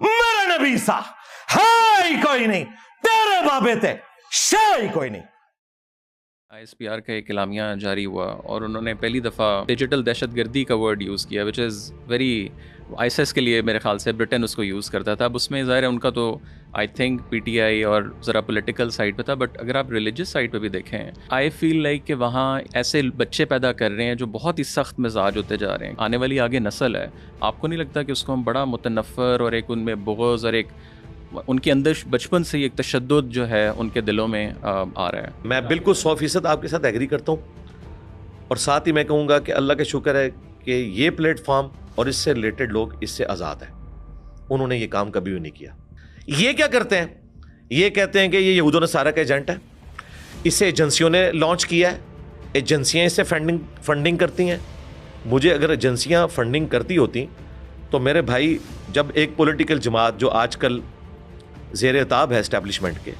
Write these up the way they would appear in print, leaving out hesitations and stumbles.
मेरे नबी सा है ही कोई नहीं, तेरे बाबे थे शाह ही कोई नहीं। ISPR का एक इलामिया जारी हुआ और उन्होंने पहली दफ़ा डिजिटल दहशतगर्दी का वर्ड यूज़ किया, विच इज़ वेरी ISIS के लिए मेरे ख्याल से ब्रिटेन उसको यूज़ करता था। अब उसमें ज़ाहिर है उनका तो आई थिंक PTI और ज़रा पॉलिटिकल साइड पे था, बट अगर आप रिलीजियस साइड पे भी देखें, आई फील लाइक कि वहाँ ऐसे बच्चे पैदा कर रहे हैं जो बहुत ही सख्त मिजाज होते जा रहे हैं। आने वाली आगे नस्ल है, आपको नहीं लगता कि उसको हम बड़ा मुतनफ़र और एक उनमें बुग़्ज़ और एक उनके अंदर बचपन से ही एक तशद्दुद जो है उनके दिलों में आ रहा है? मैं बिल्कुल 100% आपके साथ एग्री करता हूँ और साथ ही मैं कहूँगा कि अल्लाह का शुक्र है कि ये प्लेटफॉर्म और इससे रिलेटेड लोग इससे आज़ाद हैं। उन्होंने ये काम कभी भी नहीं किया। ये क्या करते हैं, ये कहते हैं कि ये यहूद नसारा का एजेंट है, इसे एजेंसियों ने लॉन्च किया है, एजेंसियाँ इससे फंडिंग करती हैं। मुझे अगर एजेंसियाँ फंडिंग करती होती तो मेरे भाई, जब एक पॉलिटिकल जमात जो आजकल ज़ेर एताब है इस्टेब्लिशमेंट के,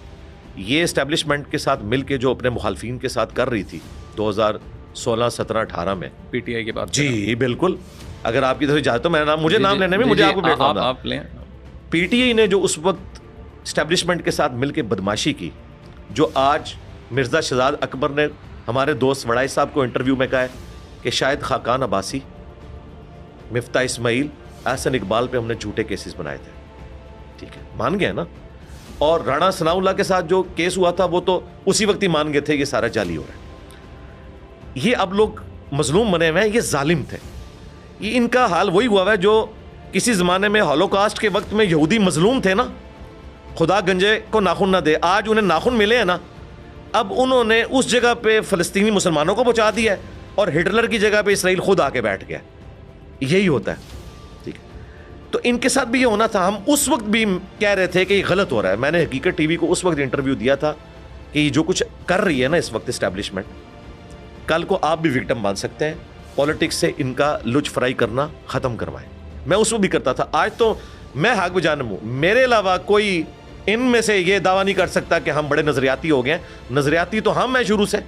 ये इस्टेब्लिशमेंट के साथ मिल के जो अपने मुखालफिन के साथ कर रही थी 2016, 17, 18 में, PTI की बात जी बिल्कुल। अगर आपकी तरफ इजाज़त तो मेरा नाम, मुझे नाम लेने में मुझे आपको प्लेटफॉर्म आप लें। PTI ने जो उस वक्त इस्टेब्लिशमेंट के साथ मिल के बदमाशी की, जो आज मिर्ज़ा शहजाद अकबर ने हमारे दोस्त वड़ाई साहब को इंटरव्यू में कहा है कि शायद खाकान अब्बासी, मिफ्ता इस्माइल, एहसन इकबाल पे हमने झूठे केसेस बनाए थे। ठीक है, मान गए ना। और राणा सनाउल्लाह के साथ जो केस हुआ था वो तो उसी वक्त ही मान गए थे ये सारा जाली हो रहा है। ये अब लोग मजलूम बने हुए हैं, ये जालिम थे। ये इनका हाल वही हुआ है जो किसी ज़माने में हॉलोकास्ट के वक्त में यहूदी मजलूम थे ना, खुदा गंजे को नाखून ना दे, आज उन्हें नाखून मिले हैं ना, अब उन्होंने उस जगह पे फ़लस्तीनी मुसलमानों को पहुंचा दिया है और हिटलर की जगह पे इसराइल खुद आके बैठ गया। यही होता है। ठीक है, तो इनके साथ भी ये होना था। हम उस वक्त भी कह रहे थे कि ये गलत हो रहा है। मैंने हकीकत टीवी को उस वक्त इंटरव्यू दिया था कि जो कुछ कर रही है ना इस वक्त इस्टेब्लिशमेंट, कल को आप भी विक्टिम बन सकते हैं। पॉलिटिक्स से इनका लुच फ्राई करना ख़त्म करवाएं। मैं उस वक्त भी करता था, आज तो मैं हक बजाने हूँ। मेरे अलावा कोई इनमें से ये दावा नहीं कर सकता कि हम बड़े नजरियाती हो गए। नजरियाती तो हम हैं शुरू से।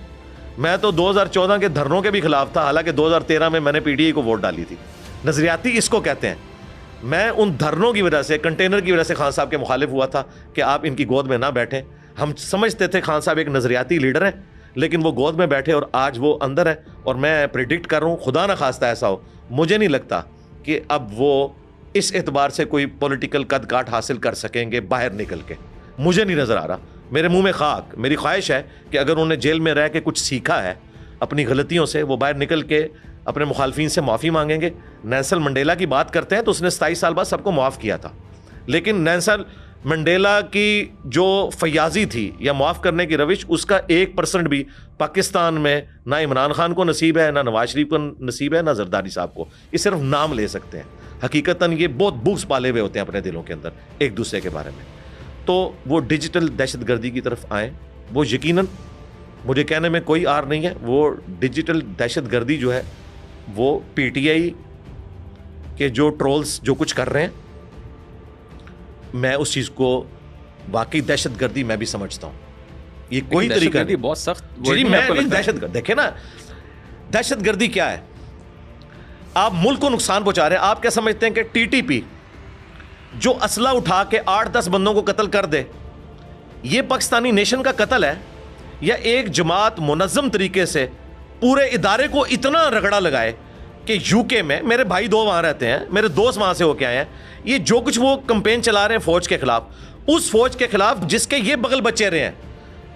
मैं तो 2014 के धरनों के भी खिलाफ था, हालांकि 2013 में मैंने PTI को वोट डाली थी। नजरियाती इसको कहते हैं। मैं उन धरनों की वजह से, कंटेनर की वजह से खान साहब के मुखालिफ हुआ था कि आप इनकी गोद में ना बैठें। हम समझते थे खान साहब एक नजरियाती लीडर हैं, लेकिन वो गोद में बैठे और आज वो अंदर है। और मैं प्रिडिक्ट कर रहा हूँ, खुदा ना खास्ता ऐसा हो, मुझे नहीं लगता कि अब वो इस एतबार से कोई पॉलिटिकल कद काठ हासिल कर सकेंगे बाहर निकल के। मुझे नहीं नज़र आ रहा। मेरे मुंह में खाक। मेरी ख्वाहिश है कि अगर उन्होंने जेल में रह के कुछ सीखा है अपनी गलतियों से, वो बाहर निकल के अपने मुखालफिन से माफ़ी मांगेंगे। नेल्सन मंडेला की बात करते हैं तो उसने 27 साल बाद सबको माफ़ किया था, लेकिन नेल्सन मंडेला की जो फयाजी थी या माफ़ करने की रविश, उसका 1% भी पाकिस्तान में ना इमरान खान को नसीब है, ना नवाज शरीफ को नसीब है, ना जरदारी साहब को। ये सिर्फ नाम ले सकते हैं। हकीकतन ये बहुत बुग्स पाले हुए होते हैं अपने दिलों के अंदर एक दूसरे के बारे में। तो वो डिजिटल दहशतगर्दी की तरफ आए, वो यकीनन, मुझे कहने में कोई आर नहीं है, वो डिजिटल दहशतगर्दी जो है वो PTI के जो ट्रोल्स जो कुछ कर रहे हैं, मैं उस चीज़ को वाकई दहशतगर्दी मैं भी समझता हूँ। ये कोई तरीका नहीं, बहुत सख्त जी। मैं दहशतगर्द, देखे ना, दहशतगर्दी क्या है? आप मुल्क को नुकसान पहुंचा रहे हैं। आप क्या समझते हैं कि TTP जो असला उठा के 8-10 बंदों को कत्ल कर दे, ये पाकिस्तानी नेशन का कत्ल है? या एक जमात मुनज़्ज़म तरीके से पूरे इदारे को इतना रगड़ा लगाए कि UK में, मेरे भाई 2 वहाँ रहते हैं, मेरे दोस्त वहाँ से होके आए हैं, ये जो कुछ वो कैंपेन चला रहे हैं फ़ौज के ख़िलाफ़, उस फ़ौज के ख़िलाफ़ जिसके ये बगल बचे रहे हैं,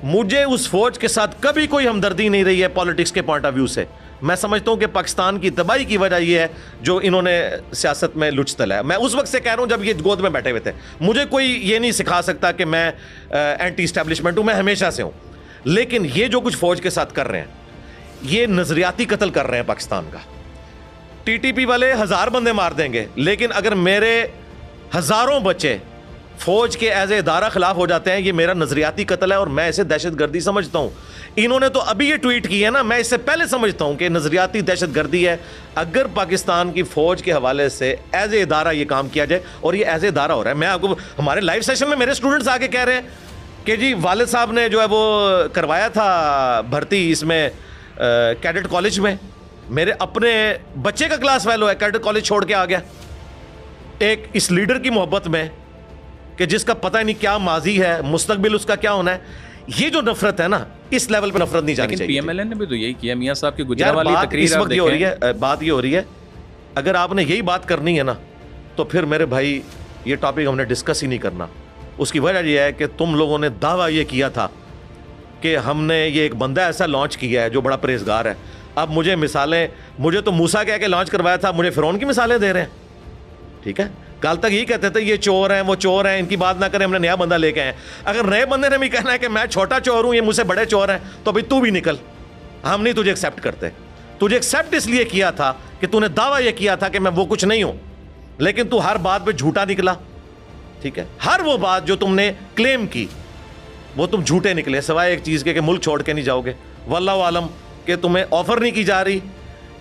मुझे उस फ़ौज के साथ कभी कोई हमदर्दी नहीं रही है पॉलिटिक्स के पॉइंट ऑफ व्यू से। मैं समझता हूँ कि पाकिस्तान की तबाही की वजह यह है जो इन्होंने सियासत में लुच तलाया। मैं उस वक्त से कह रहा हूँ जब ये गोद में बैठे हुए थे। मुझे कोई ये नहीं सिखा सकता कि मैं एंटी इस्टेब्लिशमेंट हूँ, मैं हमेशा से हूँ। लेकिन ये जो कुछ फ़ौज के साथ कर रहे हैं, ये नज़रियाती कत्ल कर रहे हैं पाकिस्तान का। TTP वाले 1000 बंदे मार देंगे, लेकिन अगर मेरे हज़ारों बच्चे फ़ौज के एज ए इदारा खिलाफ हो जाते हैं, ये मेरा नज़रियाती कत्ल है और मैं इसे दहशतगर्दी समझता हूँ। इन्होंने तो अभी ये ट्वीट की है ना, मैं इससे पहले समझता हूँ कि नज़रियाती दहशतगर्दी है। अगर पाकिस्तान की फ़ौज के हवाले से एज ए इदारा ये काम किया जाए, और ये एज ए इदारा हो रहा है। मैं आपको, हमारे लाइव सेशन में मेरे स्टूडेंट्स आके कह रहे हैं कि जी वालिद साहब ने जो है वो करवाया था भर्ती इसमें कैडेट कॉलेज में, मेरे अपने बच्चे का क्लास फेलो है, कैडेट कॉलेज छोड़ के आ गया। एक इस लीडर की मोहब्बत में कि जिसका पता ही नहीं क्या माजी है, मुस्तकबिल उसका क्या होना है, ये जो नफरत है ना, इस लेवल पे नफरत नहीं जानी लेकिन चाहिए। पीएमएलएन ने भी तो यही किया। मियां साहब की यार गुजरावाली बात तकरीर इस आप वक्त ये हो रही देखें। है, बात ये हो रही है, अगर आपने यही बात करनी है ना तो फिर मेरे भाई ये टॉपिक हमने डिस्कस ही नहीं करना। उसकी वजह यह है कि तुम लोगों ने दावा ये किया था कि हमने ये एक बंदा ऐसा लॉन्च किया है जो बड़ा परहेजगार है। अब मुझे मिसालें, मुझे तो मूसा कह के लॉन्च करवाया था, मुझे फिरौन की मिसालें दे रहे हैं। ठीक है, कल तक यही कहते थे ये चोर हैं, वो चोर हैं, इनकी बात ना करें, हमने नया बंदा लेके आए। अगर नए बंदे ने भी कहना है कि मैं छोटा चोर हूं, ये मुझसे बड़े चोर हैं, तो भाई तू भी निकल, हम नहीं तुझे एक्सेप्ट करते। तुझे एक्सेप्ट इसलिए किया था कि तूने दावा यह किया था कि मैं वो कुछ नहीं हूं, लेकिन तू हर बात पे झूठा निकला। ठीक है, हर वो बात जो तुमने क्लेम की वो तुम झूठे निकले, सिवाय एक चीज के कि मुल्क छोड़ के नहीं जाओगे। वल्लाहु आलम कि तुम्हें ऑफर नहीं की जा रही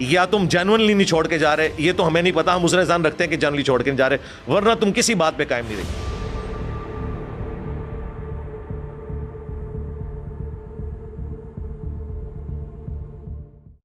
या तुम जेन्युइनली नहीं छोड़ के जा रहे, ये तो हमें नहीं पता। हम उस इंसान रखते हैं कि जेन्युइनली छोड़ के नहीं जा रहे, वरना तुम किसी बात पे कायम नहीं रही।